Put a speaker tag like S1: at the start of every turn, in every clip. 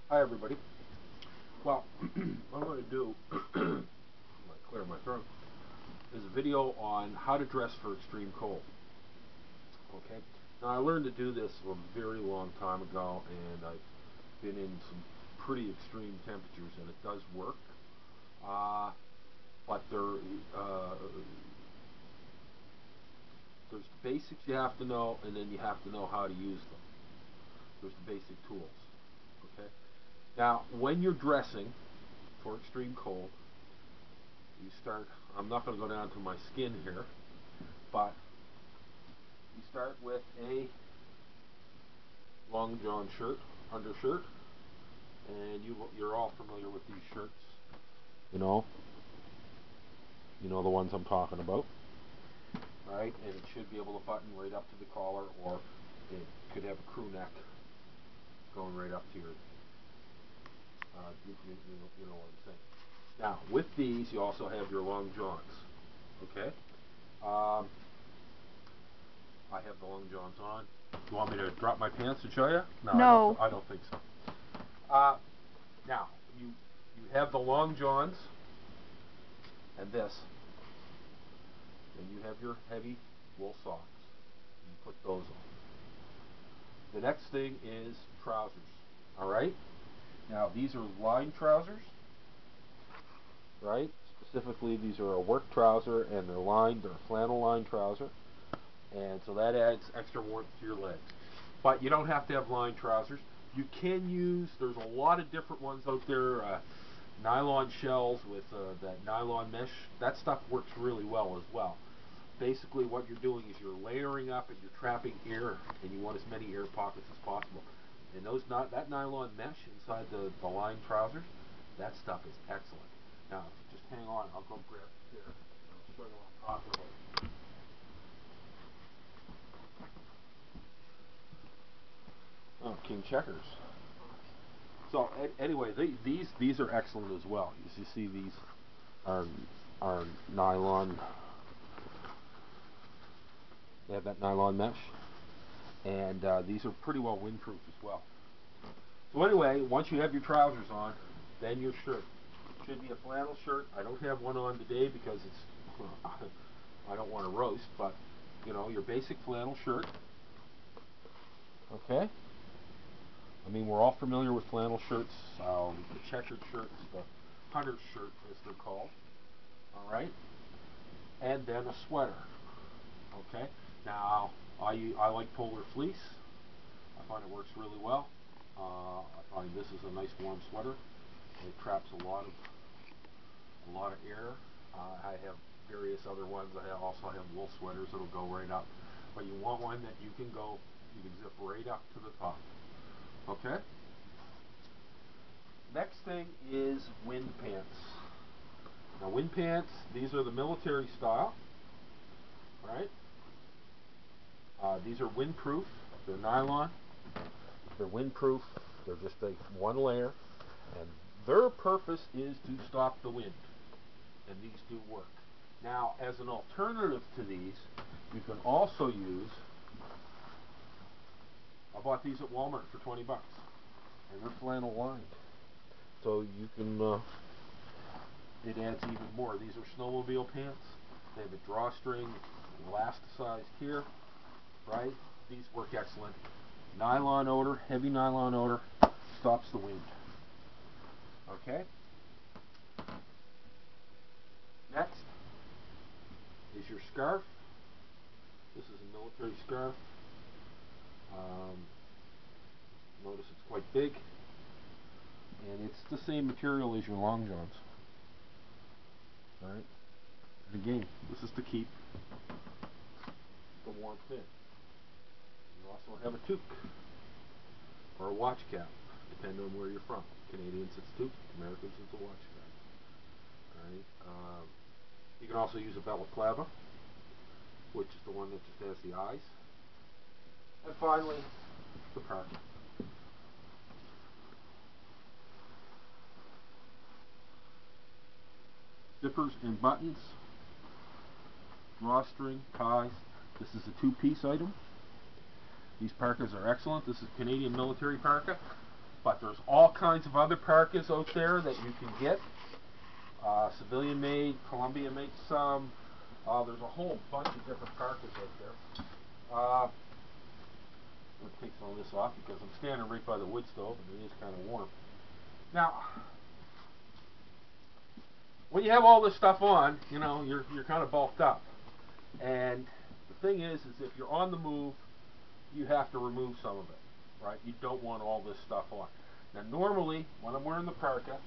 S1: Hi everybody. Well, what I'm going to do, I might clear my throat, is a video on how to dress for extreme cold. Okay. Now I learned to do this a very long time ago, and I've been in some pretty extreme temperatures, and it does work. But there's the basics you have to know, and then you have to know how to use them. There's the basic tools. Okay. Now, when you're dressing for extreme cold, you start, I'm not going to go down to my skin here, but you start with a long john shirt, undershirt, and you're all familiar with these shirts, you know, the ones I'm talking about, right? And it should be able to button right up to the collar, or it could have a crew neck going right up to your, you know what I'm saying. Now, with these, you also have your long johns, okay? I have the long johns on. You want me to drop my pants to show you? No,
S2: No.
S1: I don't think so. Now, you have the long johns and this, and you have your heavy wool socks. You put those on. The next thing is trousers. All right. Now, these are lined trousers, right? Specifically, these are a work trouser, and they're lined. They're a flannel lined trouser, and so that adds extra warmth to your legs. But you don't have to have lined trousers. You can use, there's a lot of different ones out there, nylon shells with that nylon mesh. That stuff works really well as well. Basically what you're doing is you're layering up and you're trapping air, and you want as many air pockets as possible. And that nylon mesh inside the lined trousers, that stuff is excellent. Now, just hang on, I'll go grab here. I'll show you what I'm talking about. Oh, King Checkers. So anyway, these are excellent as well. As you see, these are nylon. They have that nylon mesh, and these are pretty well windproof as well. So anyway, once you have your trousers on, then your shirt should be a flannel shirt. I don't have one on today because I don't want to roast, but your basic flannel shirt. Okay. I mean, we're all familiar with flannel shirts, the checkered shirts, the hunter's shirt, as they're called. All right, and then a sweater. Okay. Now, I like Polar Fleece. I find it works really well. I find this is a nice warm sweater. It traps a lot of air. I have various other ones. I also have wool sweaters that'll go right up. But you want one that you can zip right up to the top. Okay? Next thing is wind pants. Now, wind pants, these are the military style, right? These are windproof. They're nylon. They're windproof. They're just one layer, and their purpose is to stop the wind, and these do work. Now, as an alternative to these, you can also use, I bought these at Walmart for 20 bucks, and they're flannel lined. So you can, it adds even more. These are snowmobile pants. They have a drawstring, elasticized here, right? These work excellent. Nylon odor, heavy nylon odor, stops the wind. Okay? Next is your scarf. This is a military scarf. Notice it's quite big, and it's the same material as your long johns. Alright? And again, this is to keep the warmth in. You also have a toque, or a watch cap, depending on where you're from. Canadians it's toque, Americans it's a watch cap. Alright? You can also use a balaclava, which is the one that just has the eyes. And finally, the parka. Zippers and buttons, drawstring, ties. This is a two-piece item. These parkas are excellent. This is Canadian military parka, but there's all kinds of other parkas out there that you can get. Civilian made, Columbia makes some. There's a whole bunch of different parkas out there. I'm going to take some of this off because I'm standing right by the wood stove and it is kind of warm. Now, when you have all this stuff on, you know, you're kind of bulked up. And the thing is if you're on the move, you have to remove some of it, right? You don't want all this stuff on. Now, normally, when I'm wearing the parka,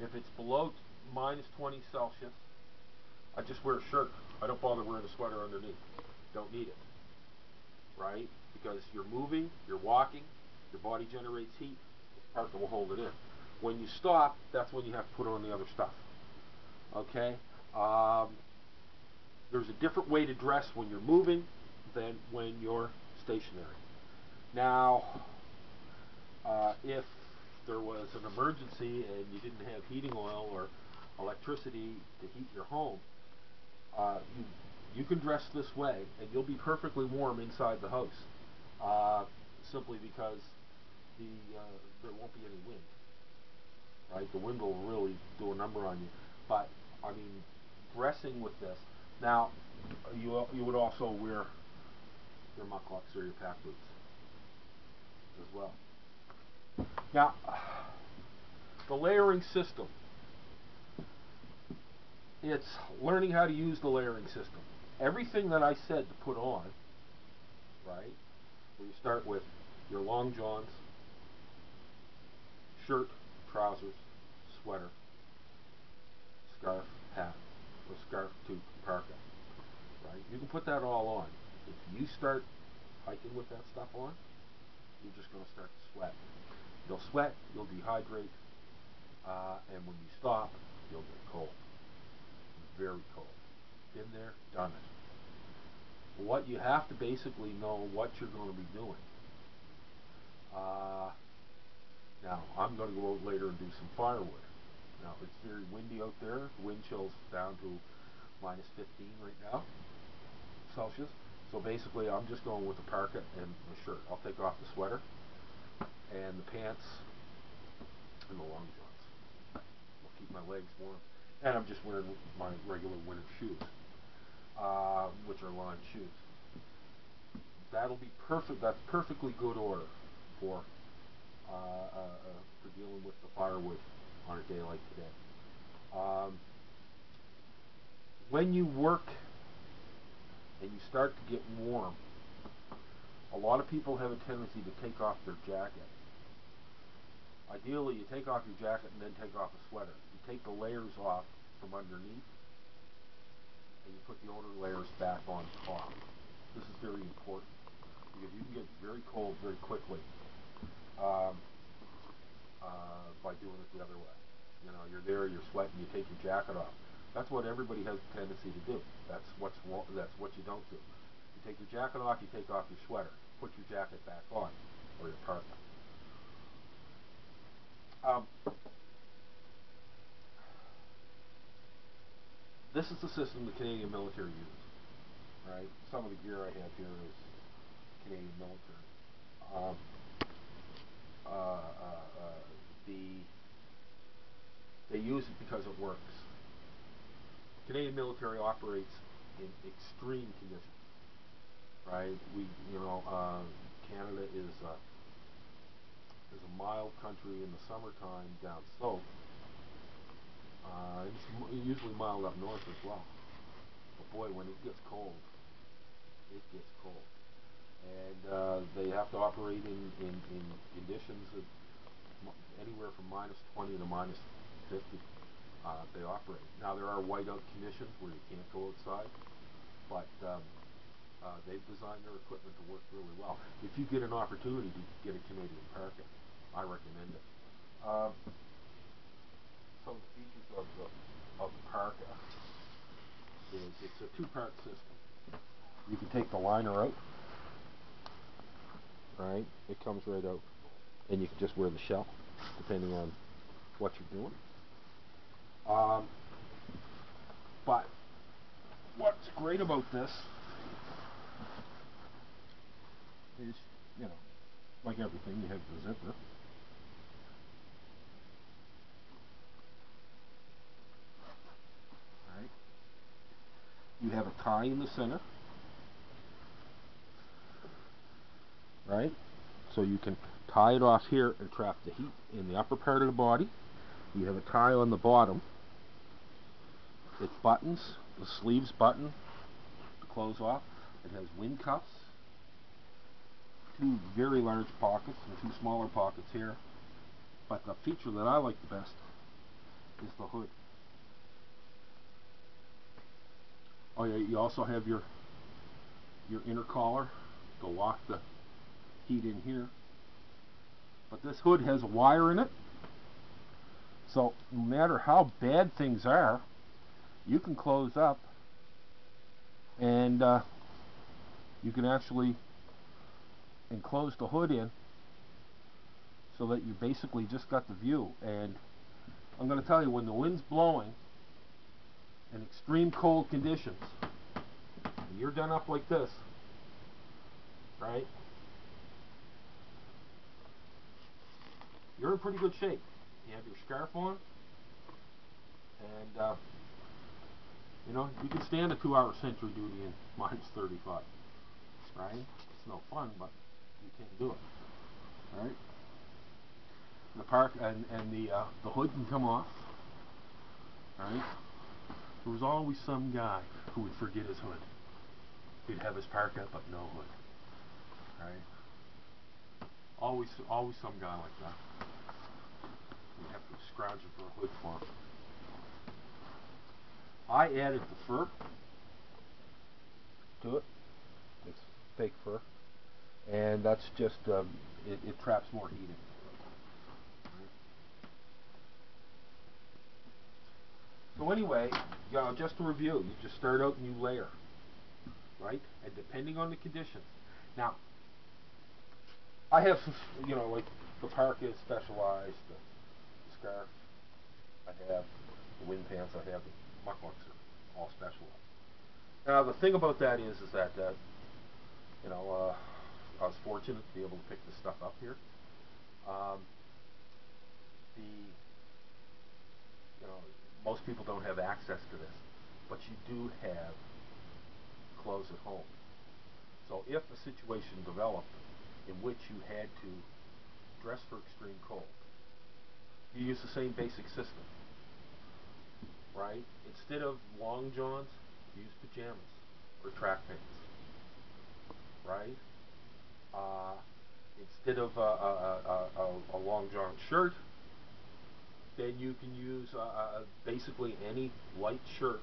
S1: if it's below minus 20 Celsius, I just wear a shirt. I don't bother wearing a sweater underneath. Don't need it, right? Because you're moving, you're walking, your body generates heat, the parka will hold it in. When you stop, that's when you have to put on the other stuff, okay? There's a different way to dress when you're moving than when you're stationary. Now, if there was an emergency and you didn't have heating oil or electricity to heat your home, you can dress this way and you'll be perfectly warm inside the house, simply because there won't be any wind, right? The wind will really do a number on you. But I mean, dressing with this. Now, you would also wear your mucklucks or your pack boots as well. Now, the layering system. It's learning how to use the layering system. Everything that I said to put on, right? Where you start with your long johns, shirt, trousers, sweater, scarf, hat, or scarf to parka, right? You can put that all on. If you start hiking with that stuff on, you're just going to start to sweat. You'll sweat, you'll dehydrate, and when you stop, you'll get cold. Very cold. Been there, done it. What you have to basically know what you're going to be doing. Now, I'm going to go out later and do some firewood. Now, it's very windy out there. The wind chill's down to minus 15 right now, Celsius. So basically, I'm just going with the parka and the shirt. I'll take off the sweater and the pants and the long johns. I'll keep my legs warm. And I'm just wearing my regular winter shoes, which are lined shoes. That'll be perfect. That's perfectly good order for dealing with the firewood on a day like today. When you work and you start to get warm, a lot of people have a tendency to take off their jacket. Ideally, you take off your jacket and then take off a sweater. You take the layers off from underneath and you put the outer layers back on top. This is very important because you can get very cold very quickly by doing it the other way. You know, you're there, you're sweating, you take your jacket off. That's what everybody has a tendency to do. That's what's wrong. That's what you don't do. You take your jacket off, you take off your sweater, put your jacket back on, or your parka. This is the system the Canadian military uses, right? Some of the gear I have here is Canadian military. They use it because it works. Canadian military operates in extreme conditions, right? Canada is a mild country in the summertime down south. It's usually mild up north as well. But boy, when it gets cold, it gets cold. And they have to operate in conditions of anywhere from minus 20 to minus 50. They operate. Now, there are whiteout conditions where you can't go outside, but they've designed their equipment to work really well. If you get an opportunity to get a Canadian parka, I recommend it. Some of the features of the parka is it's a two-part system. You can take the liner out, right? It comes right out, and you can just wear the shell, depending on what you're doing. But what's great about this is, you know, like everything, you have the zipper. Right? You have a tie in the center, right? So you can tie it off here and trap the heat in the upper part of the body. You have a tie on the bottom. It buttons, the sleeves button to close off. It has wind cuffs, two very large pockets and two smaller pockets here. But the feature that I like the best is the hood. Oh yeah, you also have your inner collar to lock the heat in here. But this hood has a wire in it, so no matter how bad things are, you can close up and you can actually enclose the hood in so that you basically just got the view. And I'm going to tell you, when the wind's blowing in extreme cold conditions, and you're done up like this, right, you're in pretty good shape. You have your scarf on, and you know, you can stand a 2-hour sentry duty in minus 35, right? It's no fun, but you can do it, right? The park and the hood can come off, right? There was always some guy who would forget his hood. He'd have his parka but no hood, right? Always some guy like that. You have to scrounge for a hood for him. I added the fur to it. It's fake fur, and that's just it traps more heat in. So anyway, just to review, you just start out and you layer, right? And depending on the conditions. Now, I have, you know, like the parka is specialized, the scarf I have, the wind pants I have, the mucklucks are all specialized. Now the thing about that is that you know, I was fortunate to be able to pick this stuff up here. The You know, most people don't have access to this, but you do have clothes at home. So if a situation developed in which you had to dress for extreme cold, you use the same basic system, right? Instead of long johns, use pajamas or track pants, right? Instead of a long john shirt, then you can use basically any light shirt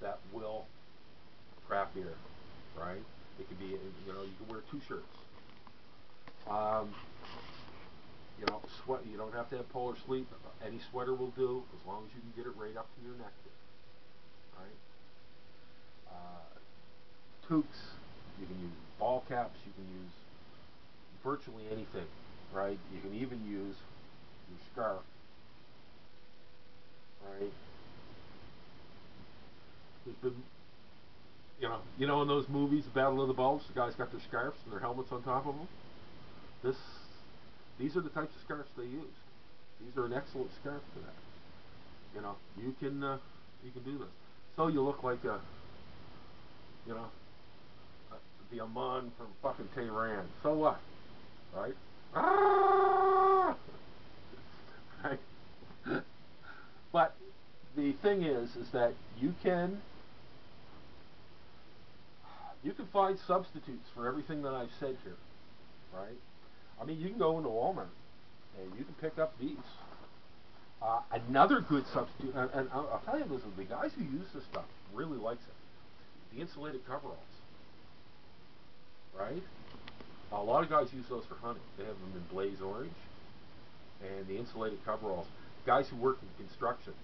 S1: that will trap air, right? It could be, you know, you can wear 2 shirts. You know, you don't have to have polar sleep. Any sweater will do, as long as you can get it right up to your neck here, right? Toques, you can use ball caps, you can use virtually anything, right? You can even use your scarf, right? There's been, you know, in those movies, Battle of the Bulge, the guys got their scarves and their helmets on top of them. These are the types of scarves they use. These are an excellent scarf for that. You know, you can do this. So you look like you know, the Amon from fucking Tehran. So what, right? Ah! Right? But the thing is that you can find substitutes for everything that I've said here, right? I mean, you can go into Walmart and you can pick up these. Another good substitute, and I'll tell you this, the guys who use this stuff really likes it. The insulated coveralls, right? A lot of guys use those for hunting. They have them in blaze orange, and the insulated coveralls. Guys who work in construction,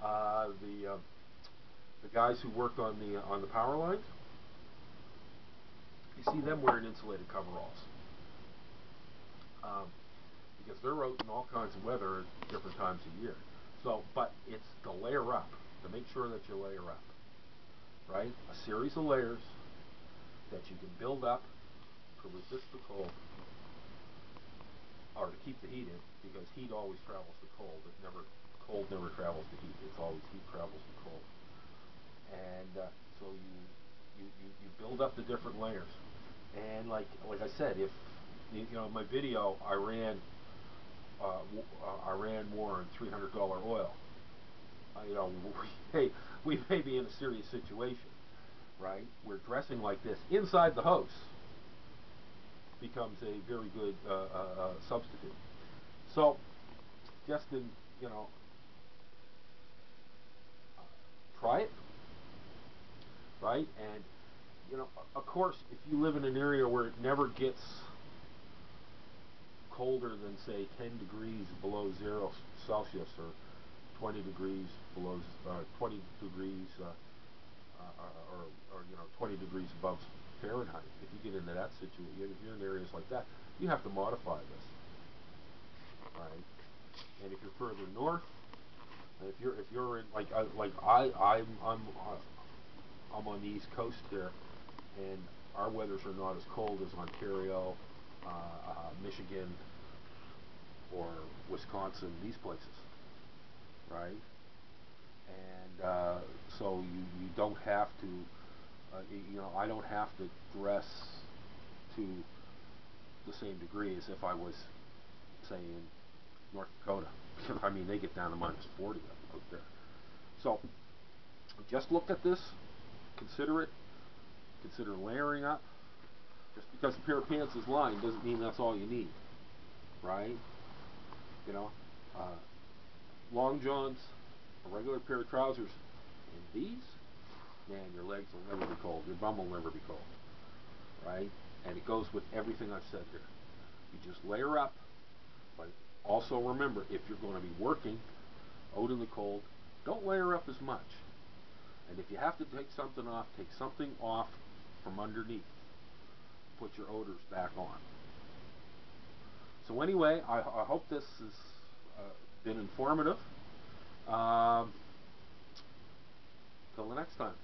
S1: the guys who work on the power lines, you see them wearing insulated coveralls. Because they're out in all kinds of weather at different times of year. So, but it's to layer up, to make sure that you layer up, right? A series of layers that you can build up to resist the cold, or to keep the heat in, because heat always travels to cold. Cold never travels to heat. It's always heat travels to cold. And so you build up the different layers. And like I said, if in my video, Iran war and $300 oil. We may be in a serious situation, right? Where dressing like this inside the house becomes a very good substitute. So, just try it, right? And of course, if you live in an area where it never gets colder than say 10 degrees below 0 Celsius or 20 degrees below 20 degrees or 20 degrees above Fahrenheit. If you get into that situation, if you're in areas like that, you have to modify this, right? And if you're further north, if you're in I'm on the East Coast here, and our weathers are not as cold as Ontario, Michigan, or Wisconsin, these places, right? And so you don't have to, I don't have to dress to the same degree as if I was, say, in North Dakota. I mean, they get down to -40 out there. So just look at this, consider it, consider layering up. Just because a pair of pants is lined doesn't mean that's all you need, right? Long johns, a regular pair of trousers, and these, man, your legs will never be cold. Your bum will never be cold, right? And it goes with everything I've said here. You just layer up, but also remember, if you're going to be working out in the cold, don't layer up as much. And if you have to take something off from underneath. Put your odors back on. So anyway, I hope this has been informative. Till the next time.